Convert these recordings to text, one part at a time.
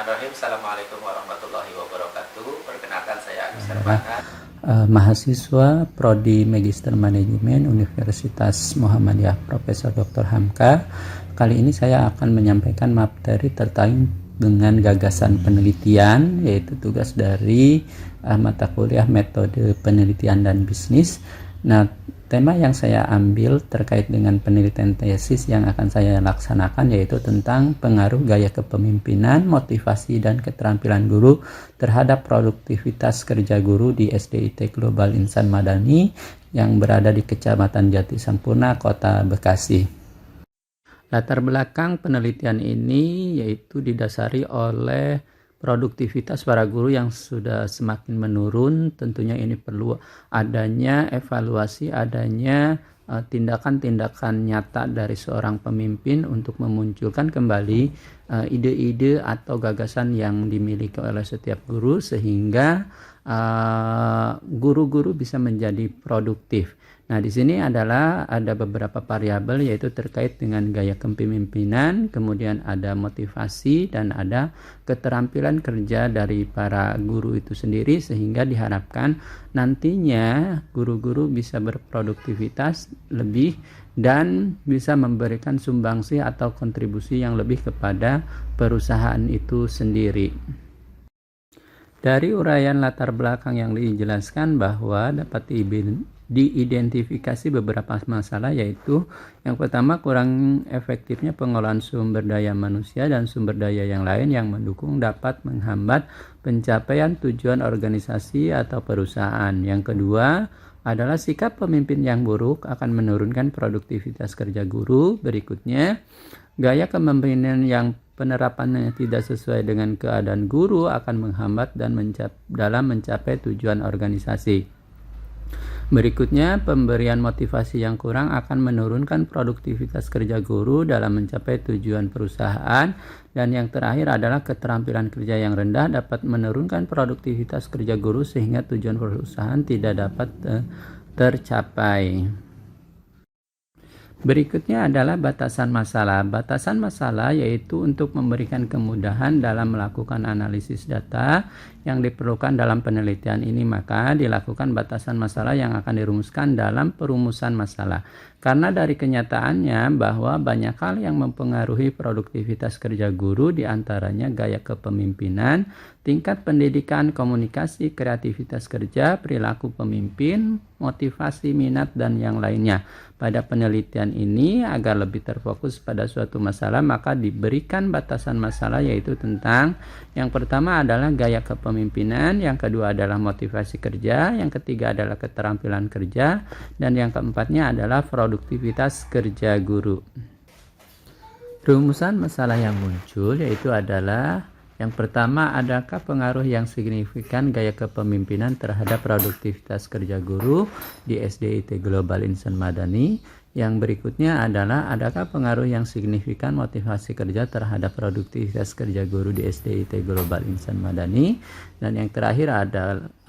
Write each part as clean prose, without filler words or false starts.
Bismillahirrahmanirrahim. Assalamualaikum warahmatullahi wabarakatuh. Perkenalkan saya Agus Herbana. Mahasiswa Prodi Magister Manajemen Universitas Muhammadiyah Profesor Dr. Hamka. Kali ini saya akan menyampaikan materi terkait dengan gagasan penelitian, yaitu tugas dari mata kuliah metode penelitian dan bisnis. Nah, tema yang saya ambil terkait dengan penelitian tesis yang akan saya laksanakan yaitu tentang pengaruh gaya kepemimpinan, motivasi, dan keterampilan guru terhadap produktivitas kerja guru di SDIT Global Insan Madani yang berada di Kecamatan Jati Sampurna, Kota Bekasi. Latar belakang penelitian ini yaitu didasari oleh produktivitas para guru yang sudah semakin menurun. Tentunya ini perlu adanya evaluasi, adanya tindakan-tindakan nyata dari seorang pemimpin untuk memunculkan kembali ide-ide atau gagasan yang dimiliki oleh setiap guru sehingga guru-guru bisa menjadi produktif. Nah, di sini ada beberapa variabel yaitu terkait dengan gaya kepemimpinan, kemudian ada motivasi dan ada keterampilan kerja dari para guru itu sendiri sehingga diharapkan nantinya guru-guru bisa berproduktivitas lebih dan bisa memberikan sumbangsi atau kontribusi yang lebih kepada perusahaan itu sendiri. Dari uraian latar belakang yang dijelaskan bahwa dapat diidentifikasi beberapa masalah, yaitu yang pertama kurang efektifnya pengolahan sumber daya manusia dan sumber daya yang lain yang mendukung dapat menghambat pencapaian tujuan organisasi atau perusahaan. Yang kedua adalah sikap pemimpin yang buruk akan menurunkan produktivitas kerja guru. Berikutnya, gaya kepemimpinan yang penerapannya tidak sesuai dengan keadaan guru akan menghambat dalam mencapai tujuan organisasi. Berikutnya, pemberian motivasi yang kurang akan menurunkan produktivitas kerja guru dalam mencapai tujuan perusahaan. Dan yang terakhir adalah keterampilan kerja yang rendah dapat menurunkan produktivitas kerja guru sehingga tujuan perusahaan tidak dapat tercapai. Berikutnya adalah batasan masalah. Batasan masalah yaitu untuk memberikan kemudahan dalam melakukan analisis data yang diperlukan dalam penelitian ini, maka dilakukan batasan masalah yang akan dirumuskan dalam perumusan masalah. Karena dari kenyataannya bahwa banyak hal yang mempengaruhi produktivitas kerja guru, diantaranya gaya kepemimpinan, tingkat pendidikan, komunikasi, kreativitas kerja, perilaku pemimpin, motivasi, minat, dan yang lainnya. Pada penelitian ini, agar lebih terfokus pada suatu masalah, maka diberikan batasan masalah yaitu tentang yang pertama adalah gaya kepemimpinan, yang kedua adalah motivasi kerja, yang ketiga adalah keterampilan kerja, dan yang keempatnya adalah produktivitas kerja guru. Rumusan masalah yang muncul yaitu adalah yang pertama, adakah pengaruh yang signifikan gaya kepemimpinan terhadap produktivitas kerja guru di SDIT Global Insan Madani? Yang berikutnya adalah, adakah pengaruh yang signifikan motivasi kerja terhadap produktivitas kerja guru di SDIT Global Insan Madani? Dan yang terakhir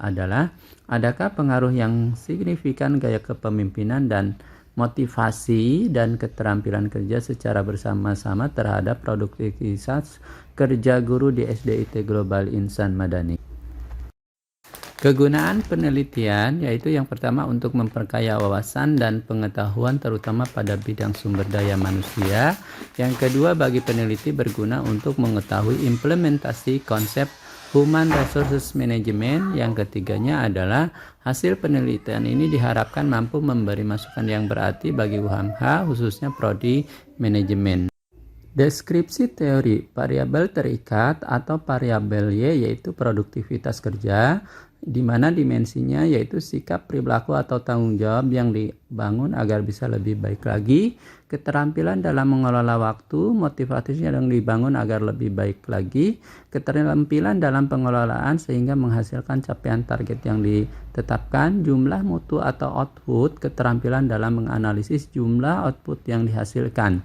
adalah, adakah pengaruh yang signifikan gaya kepemimpinan dan motivasi dan keterampilan kerja secara bersama-sama terhadap produktivitas kerja guru di SDIT Global Insan Madani? Kegunaan penelitian yaitu yang pertama untuk memperkaya wawasan dan pengetahuan terutama pada bidang sumber daya manusia. Yang kedua, bagi peneliti berguna untuk mengetahui implementasi konsep Human Resources Management. Yang ketiganya adalah hasil penelitian ini diharapkan mampu memberi masukan yang berarti bagi UHAMKA khususnya Prodi Manajemen. Deskripsi teori variabel terikat atau variabel Y yaitu produktivitas kerja, di mana dimensinya yaitu sikap, perilaku atau tanggung jawab yang dibangun agar bisa lebih baik lagi, keterampilan dalam mengelola waktu, motivasi yang dibangun agar lebih baik lagi, keterampilan dalam pengelolaan sehingga menghasilkan capaian target yang ditetapkan, jumlah mutu atau output, keterampilan dalam menganalisis jumlah output yang dihasilkan.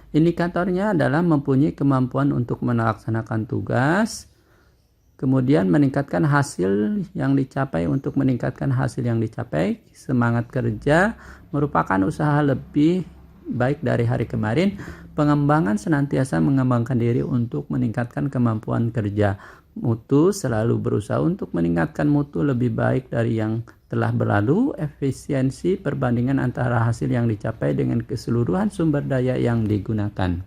Indikatornya adalah mempunyai kemampuan untuk melaksanakan tugas, kemudian meningkatkan hasil yang dicapai. Untuk meningkatkan hasil yang dicapai, semangat kerja merupakan usaha lebih baik dari hari kemarin. Pengembangan senantiasa mengembangkan diri untuk meningkatkan kemampuan kerja. Mutu selalu berusaha untuk meningkatkan mutu lebih baik dari yang telah berlalu. Efisiensi perbandingan antara hasil yang dicapai dengan keseluruhan sumber daya yang digunakan.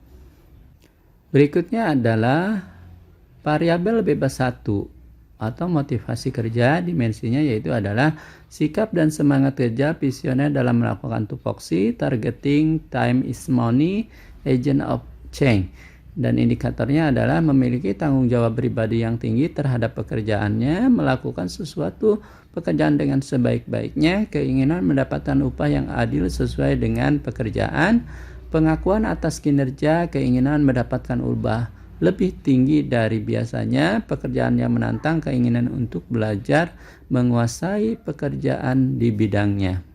Berikutnya adalah variabel bebas 1 atau motivasi kerja. Dimensinya yaitu adalah sikap dan semangat kerja visioner dalam melakukan tupoksi, targeting, time is money, agent of change. Dan indikatornya adalah memiliki tanggung jawab pribadi yang tinggi terhadap pekerjaannya, melakukan sesuatu pekerjaan dengan sebaik-baiknya, keinginan mendapatkan upah yang adil sesuai dengan pekerjaan, pengakuan atas kinerja, keinginan mendapatkan upah lebih tinggi dari biasanya, pekerjaan yang menantang, keinginan untuk belajar, menguasai pekerjaan di bidangnya.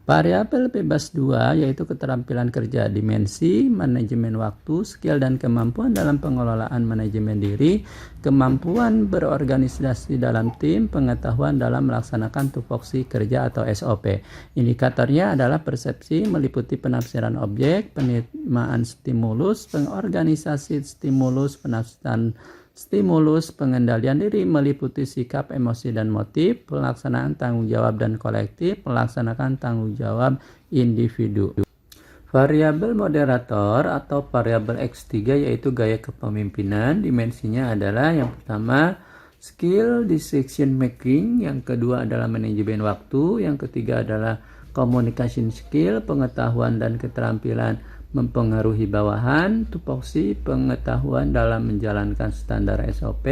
Variabel bebas 2 yaitu keterampilan kerja, dimensi, manajemen waktu, skill dan kemampuan dalam pengelolaan manajemen diri, kemampuan berorganisasi dalam tim, pengetahuan dalam melaksanakan tupoksi kerja atau SOP. Indikatornya adalah persepsi meliputi penafsiran objek, penerimaan stimulus, pengorganisasi stimulus, penafsiran stimulus, pengendalian diri meliputi sikap, emosi, dan motif, pelaksanaan tanggung jawab dan kolektif, melaksanakan tanggung jawab individu. Variabel moderator atau variabel X3 yaitu gaya kepemimpinan. Dimensinya adalah yang pertama skill decision making, yang kedua adalah manajemen waktu, yang ketiga adalah communication skill, pengetahuan dan keterampilan mempengaruhi bawahan, tupoksi, pengetahuan dalam menjalankan standar SOP,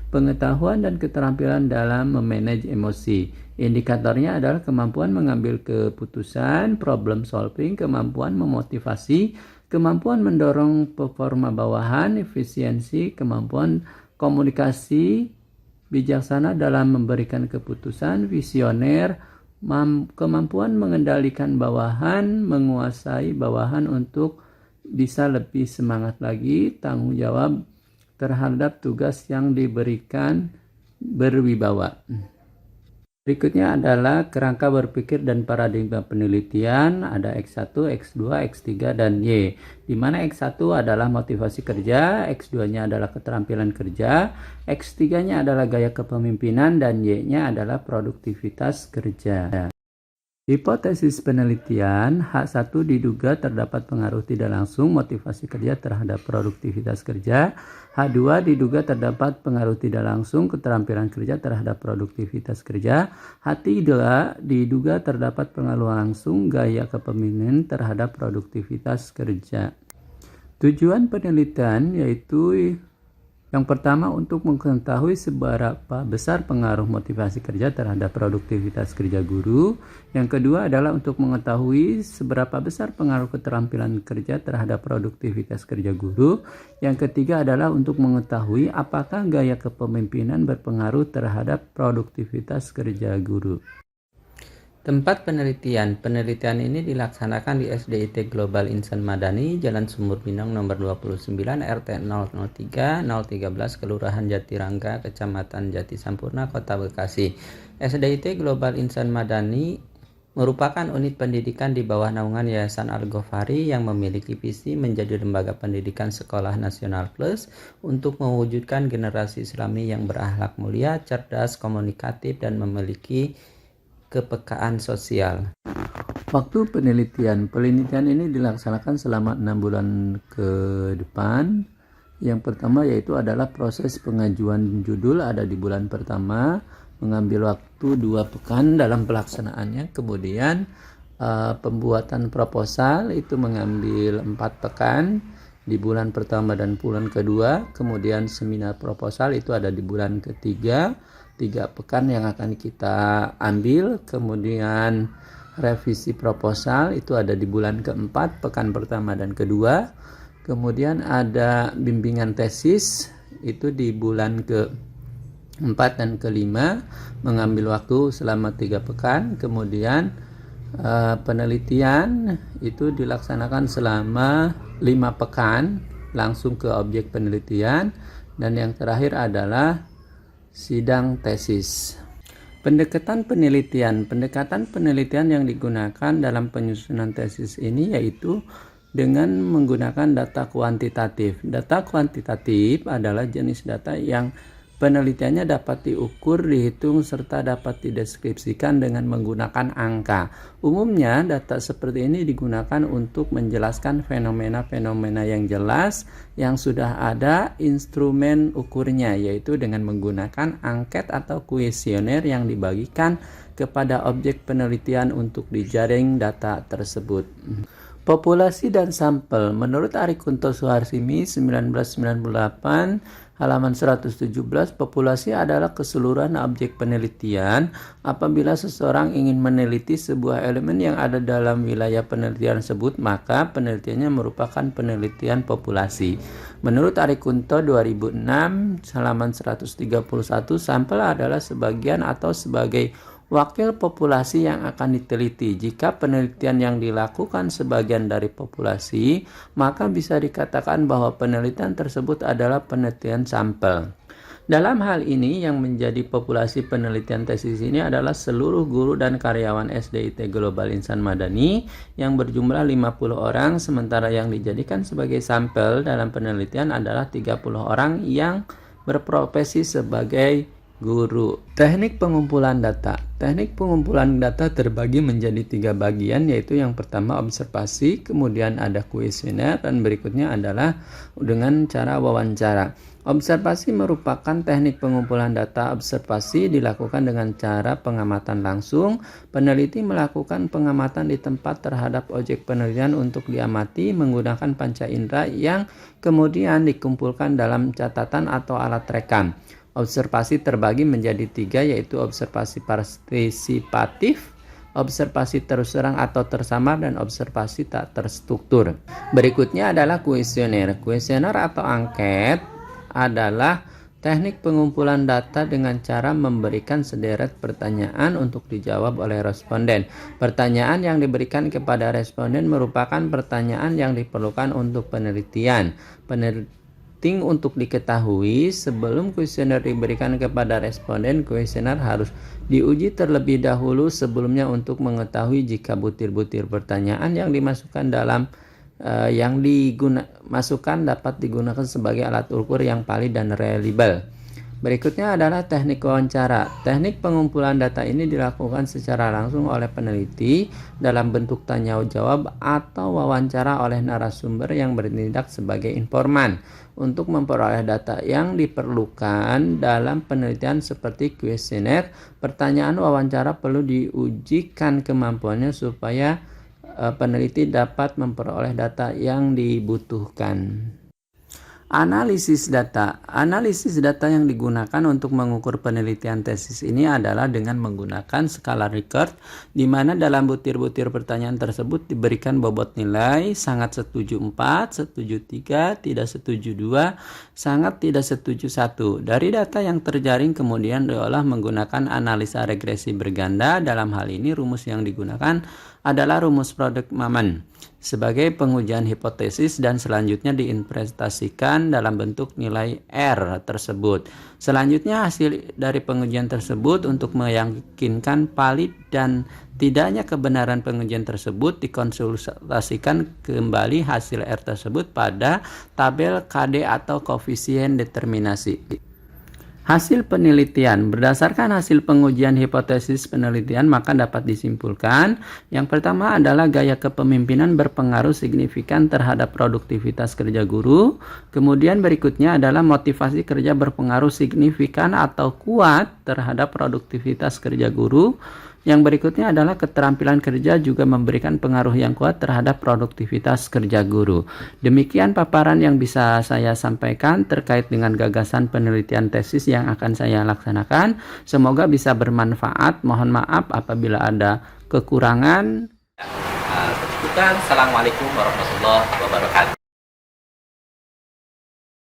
pengetahuan dan keterampilan dalam memanage emosi. Indikatornya adalah kemampuan mengambil keputusan, problem solving, kemampuan memotivasi, kemampuan mendorong performa bawahan, efisiensi, kemampuan komunikasi, bijaksana dalam memberikan keputusan, visioner, kemampuan mengendalikan bawahan, menguasai bawahan untuk bisa lebih semangat lagi, tanggung jawab terhadap tugas yang diberikan, berwibawa. Berikutnya adalah kerangka berpikir dan paradigma penelitian. Ada X1, X2, X3, dan Y. Di mana X1 adalah motivasi kerja, X2-nya adalah keterampilan kerja, X3-nya adalah gaya kepemimpinan, dan Y-nya adalah produktivitas kerja. Hipotesis penelitian, H1 diduga terdapat pengaruh tidak langsung motivasi kerja terhadap produktivitas kerja. H2 diduga terdapat pengaruh tidak langsung keterampilan kerja terhadap produktivitas kerja. H3 diduga terdapat pengaruh langsung gaya kepemimpinan terhadap produktivitas kerja. Tujuan penelitian yaitu yang pertama untuk mengetahui seberapa besar pengaruh motivasi kerja terhadap produktivitas kerja guru. Yang kedua adalah untuk mengetahui seberapa besar pengaruh keterampilan kerja terhadap produktivitas kerja guru. Yang ketiga adalah untuk mengetahui apakah gaya kepemimpinan berpengaruh terhadap produktivitas kerja guru. Tempat penelitian. Penelitian ini dilaksanakan di SDIT Global Insan Madani, Jalan Sumur Bintang nomor 29, RT 003 013, Kelurahan Jatirangga, Kecamatan Jati Sampurna, Kota Bekasi. SDIT Global Insan Madani merupakan unit pendidikan di bawah naungan Yayasan Al-Ghofari yang memiliki visi menjadi lembaga pendidikan sekolah nasional plus untuk mewujudkan generasi Islami yang berakhlak mulia, cerdas, komunikatif, dan memiliki kepekaan sosial. Waktu penelitian ini dilaksanakan selama 6 bulan ke depan. Yang pertama yaitu adalah proses pengajuan judul ada di bulan pertama, mengambil waktu 2 pekan dalam pelaksanaannya. Kemudian pembuatan proposal itu mengambil 4 pekan di bulan pertama dan bulan kedua. Kemudian seminar proposal itu ada di bulan ketiga, 3 pekan yang akan kita ambil. Kemudian revisi proposal itu ada di bulan keempat, pekan pertama dan kedua. Kemudian ada bimbingan tesis itu di bulan ke-4 dan ke-5, mengambil waktu selama 3 pekan. Kemudian penelitian itu dilaksanakan selama 5 pekan langsung ke objek penelitian. Dan yang terakhir adalah sidang tesis. Pendekatan penelitian yang digunakan dalam penyusunan tesis ini yaitu dengan menggunakan data kuantitatif. Data kuantitatif adalah jenis data yang penelitiannya dapat diukur, dihitung, serta dapat dideskripsikan dengan menggunakan angka. Umumnya, data seperti ini digunakan untuk menjelaskan fenomena-fenomena yang jelas yang sudah ada instrumen ukurnya, yaitu dengan menggunakan angket atau kuesioner yang dibagikan kepada objek penelitian untuk dijaring data tersebut. Populasi dan sampel. Menurut Arikunto Suharsimi 1998 halaman 117, populasi adalah keseluruhan objek penelitian. Apabila seseorang ingin meneliti sebuah elemen yang ada dalam wilayah penelitian tersebut, maka penelitiannya merupakan penelitian populasi. Menurut Arikunto 2006 halaman 131, sampel adalah sebagian atau sebagai wakil populasi yang akan diteliti. Jika penelitian yang dilakukan sebagian dari populasi, maka bisa dikatakan bahwa penelitian tersebut adalah penelitian sampel. Dalam hal ini, yang menjadi populasi penelitian tesis ini adalah seluruh guru dan karyawan SDIT Global Insan Madani yang berjumlah 50 orang, sementara yang dijadikan sebagai sampel dalam penelitian adalah 30 orang yang berprofesi sebagai guru. Teknik pengumpulan data. Teknik pengumpulan data terbagi menjadi 3 bagian, yaitu yang pertama observasi, kemudian ada kuesioner, dan berikutnya adalah dengan cara wawancara. Observasi merupakan teknik pengumpulan data. Observasi dilakukan dengan cara pengamatan langsung. Peneliti melakukan pengamatan di tempat terhadap objek penelitian untuk diamati menggunakan panca indera yang kemudian dikumpulkan dalam catatan atau alat rekam. Observasi terbagi menjadi 3, yaitu observasi partisipatif, observasi terus terang atau tersamar, dan observasi tak terstruktur. Berikutnya adalah kuesioner. Kuesioner atau angket adalah teknik pengumpulan data dengan cara memberikan sederet pertanyaan untuk dijawab oleh responden. Pertanyaan yang diberikan kepada responden merupakan pertanyaan yang diperlukan untuk penelitian. Penting untuk diketahui, sebelum kuesioner diberikan kepada responden, kuesioner harus diuji terlebih dahulu sebelumnya untuk mengetahui jika butir-butir pertanyaan yang dimasukkan dapat digunakan sebagai alat ukur yang valid dan reliable. Berikutnya adalah teknik wawancara. Teknik pengumpulan data ini dilakukan secara langsung oleh peneliti dalam bentuk tanya jawab atau wawancara oleh narasumber yang bertindak sebagai informan. Untuk memperoleh data yang diperlukan dalam penelitian seperti kuesioner, pertanyaan wawancara perlu diujikan kemampuannya supaya peneliti dapat memperoleh data yang dibutuhkan. Analisis data. Analisis data yang digunakan untuk mengukur penelitian tesis ini adalah dengan menggunakan skala Likert, di mana dalam butir-butir pertanyaan tersebut diberikan bobot nilai sangat setuju 4, setuju 3, tidak setuju 2, sangat tidak setuju 1. Dari data yang terjaring kemudian diolah menggunakan analisa regresi berganda. Dalam hal ini rumus yang digunakan adalah rumus produk Maman sebagai pengujian hipotesis dan selanjutnya diinterpretasikan dalam bentuk nilai R tersebut. Selanjutnya hasil dari pengujian tersebut untuk meyakinkan valid dan tidaknya kebenaran pengujian tersebut dikonsultasikan kembali hasil R tersebut pada tabel KD atau koefisien determinasi. Hasil penelitian. Berdasarkan hasil pengujian hipotesis penelitian, maka dapat disimpulkan yang pertama adalah gaya kepemimpinan berpengaruh signifikan terhadap produktivitas kerja guru. Kemudian berikutnya adalah motivasi kerja berpengaruh signifikan atau kuat terhadap produktivitas kerja guru. Yang berikutnya adalah keterampilan kerja juga memberikan pengaruh yang kuat terhadap produktivitas kerja guru. Demikian paparan yang bisa saya sampaikan terkait dengan gagasan penelitian tesis yang akan saya laksanakan. Semoga bisa bermanfaat. Mohon maaf apabila ada kekurangan. Assalamualaikum warahmatullahi wabarakatuh.